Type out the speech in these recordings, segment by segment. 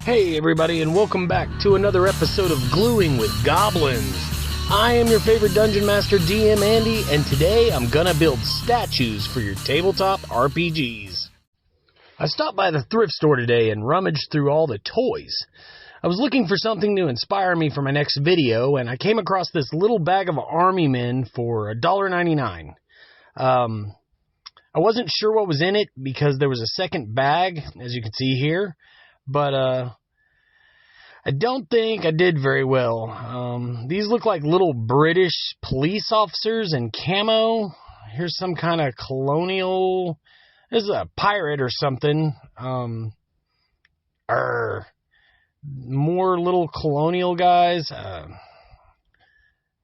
Hey everybody, and welcome back to another episode of Gluing with Goblins. I am your favorite Dungeon Master DM Andy, and today I'm gonna build statues for your tabletop RPGs. I stopped by the thrift store today and rummaged through all the toys. I was looking for something to inspire me for my next video, and I came across this little bag of army men for $1.99. I wasn't sure what was in it because there was a second bag, as you can see here, but I don't think I did very well. These look like little British police officers in camo. Here's some kind of colonial... This is a pirate or something. More little colonial guys.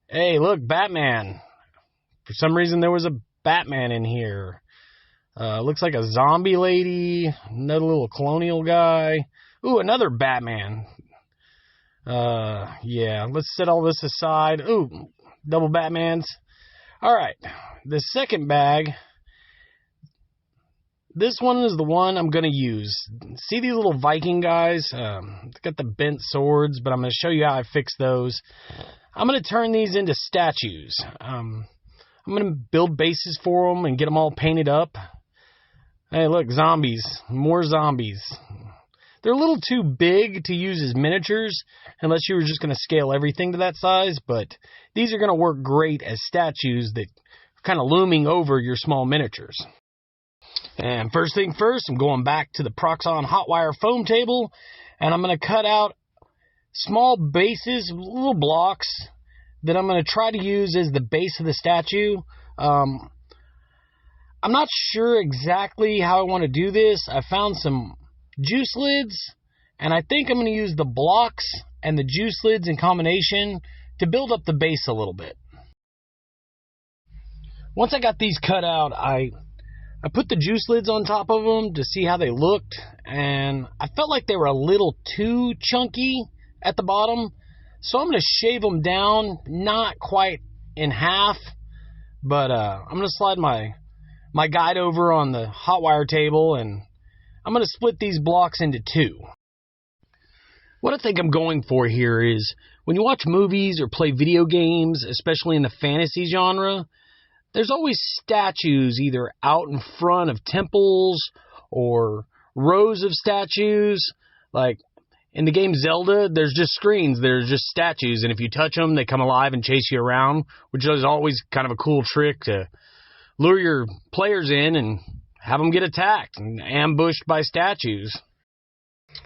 Hey, look, Batman. For some reason, there was a Batman in here. Looks like a zombie lady. Another little colonial guy. Ooh, another Batman. Yeah, let's set all this aside. Ooh, double Batmans. Alright, the second bag. This one is the one I'm going to use. See these little Viking guys? Got the bent swords, but I'm going to show you how I fix those. I'm going to turn these into statues. I'm going to build bases for them and get them all painted up. Hey, look, zombies. More zombies. They're a little too big to use as miniatures, unless you were just going to scale everything to that size, but these are going to work great as statues that are kind of looming over your small miniatures. And first thing first, I'm going back to the Proxxon hot wire foam table, and I'm going to cut out small bases, little blocks, that I'm going to try to use as the base of the statue. I'm not sure exactly how I want to do this. I found some juice lids, and I think I'm going to use the blocks and the juice lids in combination to build up the base a little bit. Once I got these cut out, I put the juice lids on top of them to see how they looked, and I felt like they were a little too chunky at the bottom, so I'm going to shave them down, not quite in half, but I'm going to slide my guide over on the hot wire table, and I'm going to split these blocks into two. What I think I'm going for here is, when you watch movies or play video games, especially in the fantasy genre, there's always statues either out in front of temples or rows of statues. Like in the game Zelda, there's just screens. There's just statues, and if you touch them, they come alive and chase you around, which is always kind of a cool trick to lure your players in and have them get attacked and ambushed by statues.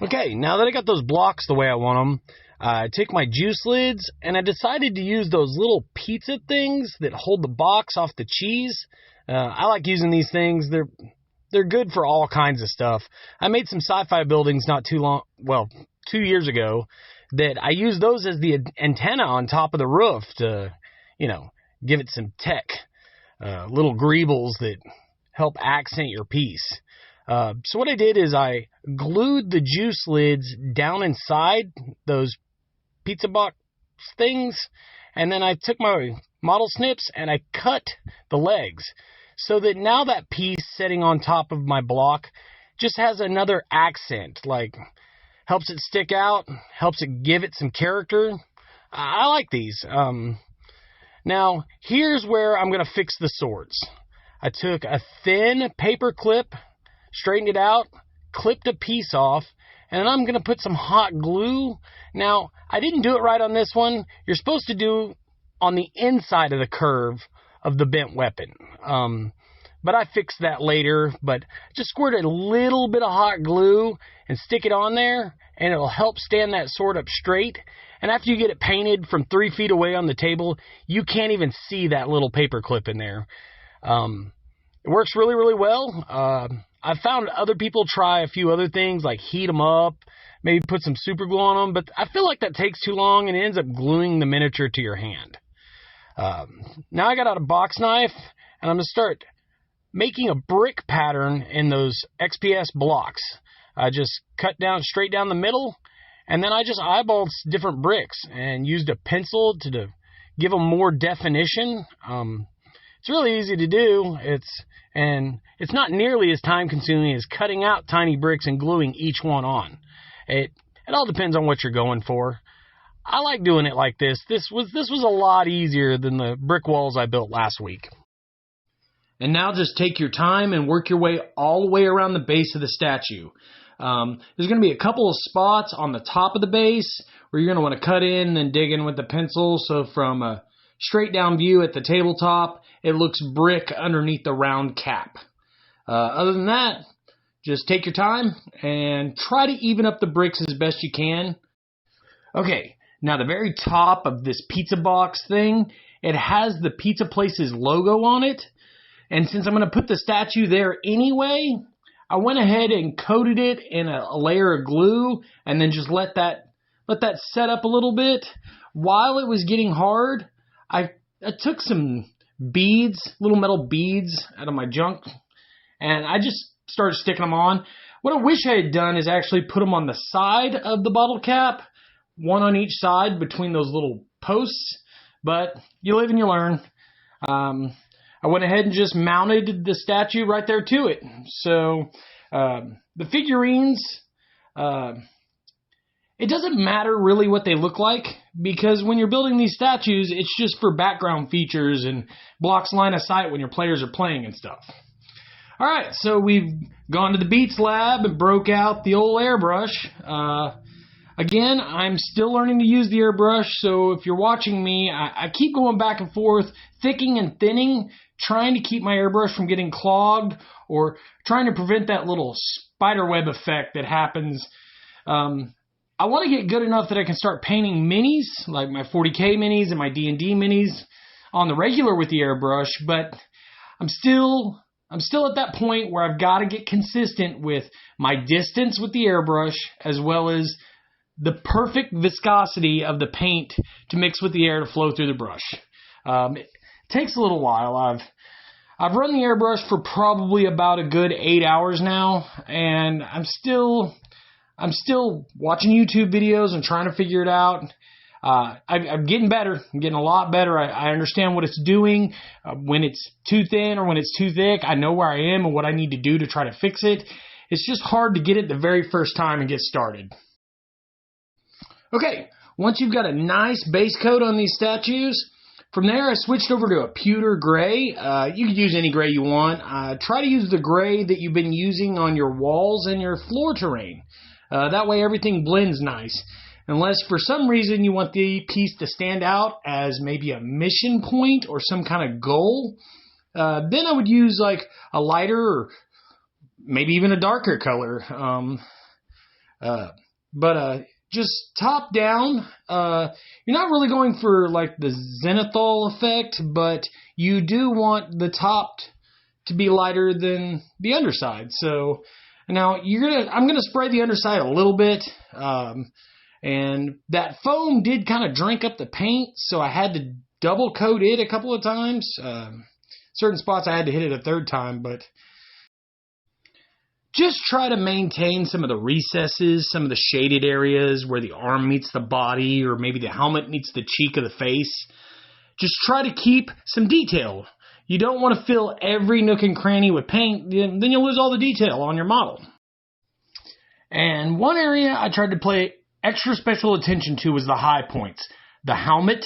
Okay, now that I got those blocks the way I want them, I take my juice lids, and I decided to use those little pizza things that hold the box off the cheese. I like using these things. They're good for all kinds of stuff. I made some sci-fi buildings 2 years ago, that I used those as the antenna on top of the roof to, give it some tech. Little greebles that help accent your piece. So what I did is I glued the juice lids down inside those pizza box things, and then I took my model snips and I cut the legs so that now that piece sitting on top of my block just has another accent, like helps it stick out, helps it give it some character. I like these. Now, here's where I'm going to fix the swords. I took a thin paper clip, straightened it out, clipped a piece off, and then I'm going to put some hot glue. Now, I didn't do it right on this one. You're supposed to do on the inside of the curve of the bent weapon. But I fixed that later. But just squirt a little bit of hot glue and stick it on there, and it'll help stand that sword up straight. And after you get it painted from 3 feet away on the table, you can't even see that little paper clip in there. It works really, really well. I've found other people try a few other things, like heat them up, maybe put some super glue on them, but I feel like that takes too long and it ends up gluing the miniature to your hand. Now I got out a box knife, and I'm going to start making a brick pattern in those XPS blocks. I just cut down straight down the middle, and then I just eyeballed different bricks and used a pencil to give them more definition. It's really easy to do. It's not nearly as time consuming as cutting out tiny bricks and gluing each one on. It It all depends on what you're going for. I like doing it like this. This was a lot easier than the brick walls I built last week. And now just take your time and work your way all the way around the base of the statue. There's going to be a couple of spots on the top of the base where you're going to want to cut in and then dig in with the pencil. So from a straight down view at the tabletop, it looks brick underneath the round cap. Other than that, just take your time and try to even up the bricks as best you can. Okay, now the very top of this pizza box thing, it has the pizza place's logo on it. And since I'm going to put the statue there anyway, I went ahead and coated it in a layer of glue and then just let that set up a little bit. While it was getting hard, I took some beads, little metal beads out of my junk, and I just started sticking them on. What I wish I had done is actually put them on the side of the bottle cap, one on each side between those little posts, but you live and you learn. I went ahead and just mounted the statue right there to it. So the figurines, it doesn't matter really what they look like, because when you're building these statues, it's just for background features and blocks line of sight when your players are playing and stuff. All right, so we've gone to the Beats lab and broke out the old airbrush. Again, I'm still learning to use the airbrush, so if you're watching me, I keep going back and forth, thickening and thinning, trying to keep my airbrush from getting clogged or trying to prevent that little spider web effect that happens. I want to get good enough that I can start painting minis, like my 40K minis and my D&D minis, on the regular with the airbrush, but I'm still at that point where I've got to get consistent with my distance with the airbrush as well as the perfect viscosity of the paint to mix with the air to flow through the brush. It takes a little while. I've run the airbrush for probably about a good 8 hours now, and I'm still watching YouTube videos and trying to figure it out. I'm getting better. I'm getting a lot better. I understand what it's doing. When it's too thin or when it's too thick, I know where I am and what I need to do to try to fix it. It's just hard to get it the very first time and get started. Okay, once you've got a nice base coat on these statues, from there I switched over to a pewter gray. You could use any gray you want. Try to use the gray that you've been using on your walls and your floor terrain. That way everything blends nice. Unless for some reason you want the piece to stand out as maybe a mission point or some kind of goal, then I would use like a lighter or maybe even a darker color. Just top down, you're not really going for like the zenithal effect, but you do want the top to be lighter than the underside. So now I'm gonna spray the underside a little bit, and that foam did kind of drink up the paint, so I had to double coat it a couple of times. Certain spots I had to hit it a third time, but just try to maintain some of the recesses, some of the shaded areas where the arm meets the body or maybe the helmet meets the cheek of the face. Just try to keep some detail. You don't want to fill every nook and cranny with paint, then you'll lose all the detail on your model. And one area I tried to pay extra special attention to was the high points. The helmet,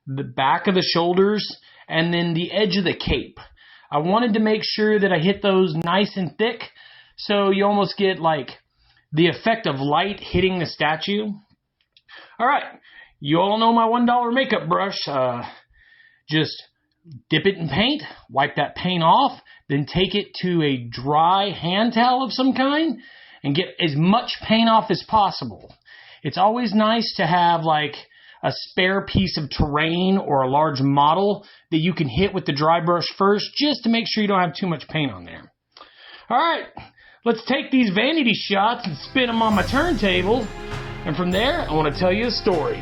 the back of the shoulders, and then the edge of the cape. I wanted to make sure that I hit those nice and thick, so you almost get like the effect of light hitting the statue. All right, you all know my $1 makeup brush. Just dip it in paint, wipe that paint off, then take it to a dry hand towel of some kind and get as much paint off as possible. It's always nice to have like a spare piece of terrain or a large model that you can hit with the dry brush first, just to make sure you don't have too much paint on there. All right, let's take these vanity shots and spin them on my turntable. And from there, I want to tell you a story.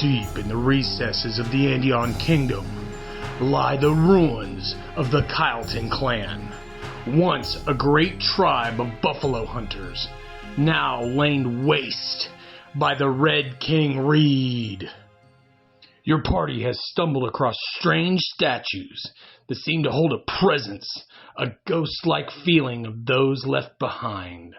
Deep in the recesses of the Andean Kingdom lie the ruins of the Kyleton clan. Once a great tribe of buffalo hunters, now laid waste by the Red King Reed. Your party has stumbled across strange statues that seem to hold a presence, a ghost-like feeling of those left behind.